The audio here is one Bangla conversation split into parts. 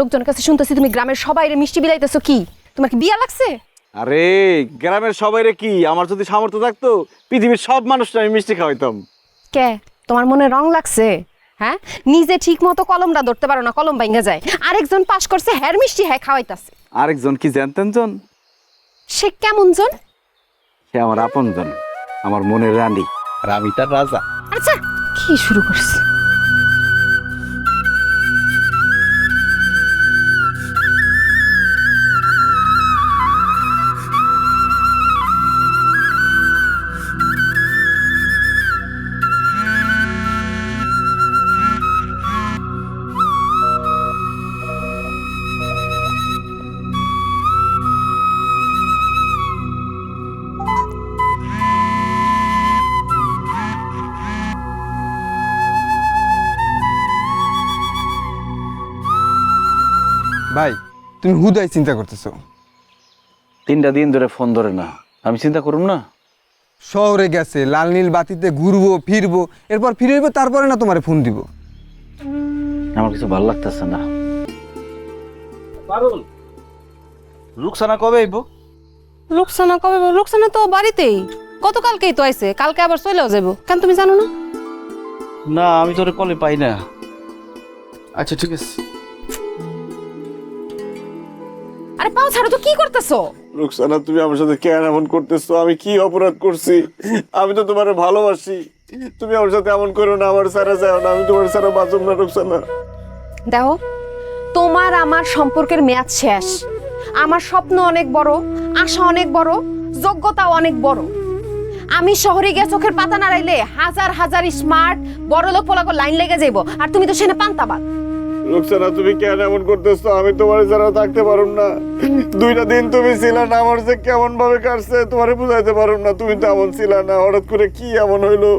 লোকজনের কাছে শুনতেছি তুমি গ্রামের সবাইরে মিষ্টি বিলাইতেছো, কি তোমার কি বিয়া লাগছে? আরে গ্রামের সবাইরে কি, আমার যদি সামর্থ্য থাকতো পৃথিবীর সব মানুষটা আমি মিষ্টি খাওয়াইতাম। কে তোমার মনে রং লাগছে? হ্যাঁ, নিজে ঠিক মতো কলমটা ধরতে পারো না, কলম ভাঙা যায়। আরেকজন পাস করছে, হ্যার মিষ্টি হ্যাঁ খাওয়াইতাছে। আরেকজন কি জানতেন জন? সে কেমন জন? সে আমার আপন জন, আমার মনের রানী, আর আমি তার রাজা। আচ্ছা, কি শুরু করছে? ভাই তুমি হুদাই চিন্তা করতেছো। 3টা দিন ধরে ফোন ধরে না, আমি চিন্তা করুম না? শহরে গেছে, লাল নীল বাতিতে ঘুরবো ফিরবো, এরপর ফিরে হইবো, তারপরে না তোমারে ফোন দিব। আমার কিছু ভালো লাগতেছে না। পারুল, রুকসানা কবে আইবো? রুকসানা কবে? রুকসানা তো বাড়িতেই, গতকালকেই তো আইছে, কালকে আবার চলেও যাবো। কেন তুমি জানো না? না, আমি তোরে কলে পাই না। আচ্ছা ঠিক আছে। আরে পাও ছাড়ো তো, কি করতেছো? রুকসানা, তুমি আমার সাথে কেন এমন করতেছো? আমি কি অপরাধ করছি? আমি তো তোমার ভালোবাসি, তুমি আমার সাথে এমন করো না, আমার সারা যাও না, আমি তোমার সারা বাঁচব না রুকসানা। দেখো, তোমার আমার সম্পর্কের মেয়াদ শেষ। আমার স্বপ্ন অনেক বড়, আশা অনেক বড়, যোগ্যতাও অনেক বড়। আমি শহরে গিয়ে চোখের পাতা নাড়াইলে হাজার হাজার স্মার্ট বড় লোক পোলাগো লাইন লেগে যাইব, আর তুমি তো সেনে পান্তাবাদ। রুকসানা, তুমি কেন এমন করতেছো? আমি তোমার ছাড়া থাকতে পারুম না। 2টা দিন তুমি ছিলা না, আমার যে কেমন ভাবে কাটছে তোমারে বুঝাইতে পারুম না। তুমি তো এমন ছিলা না, হঠাৎ করে কি এমন হইলো?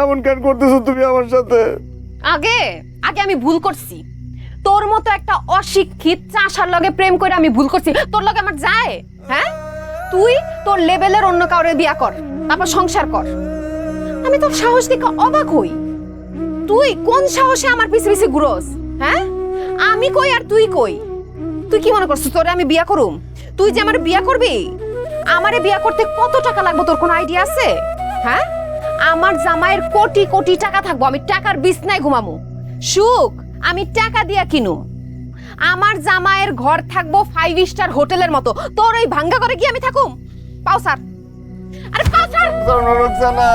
এমন কেন করতেছো তুমি আমার সাথে? আগে আগে আমি ভুল করছি। তোর মতো একটা অশিক্ষিত চাষার লগে প্রেম করে আমি ভুল করছি। তোর লগে আমার যায়? হ্যাঁ, তুই তোর লেভেলের অন্য কাউরে বিয়া কর, তারপর সংসার কর। আমি তোর সাহস দেখে অবাক হই। তুই কোন সাহসে আমার পিছে পিছে ঘুরোস? হ্যাঁ, আমি কই আর তুই কই? তুই কি মনে করছিস তোরে আমি বিয়া করুম? তুই যে আমার বিয়া করবি, আমারে বিয়া করতে কত টাকা লাগবে তোর কোনো আইডিয়া আছে? হ্যাঁ, আমার জামাইয়ের কোটি কোটি টাকা থাকবো, আমি টাকার বিছনায় ঘুমামু। সুখ আমি টাকা দিয়া কিনু। আমার জামাইয়ের ঘর থাকবো 5 স্টার হোটেলের মতো। তোর এই ভাঙ্গা করে কি আমি থাকুম? পাও স্যার, আরে পাও স্যার। রুকসানা,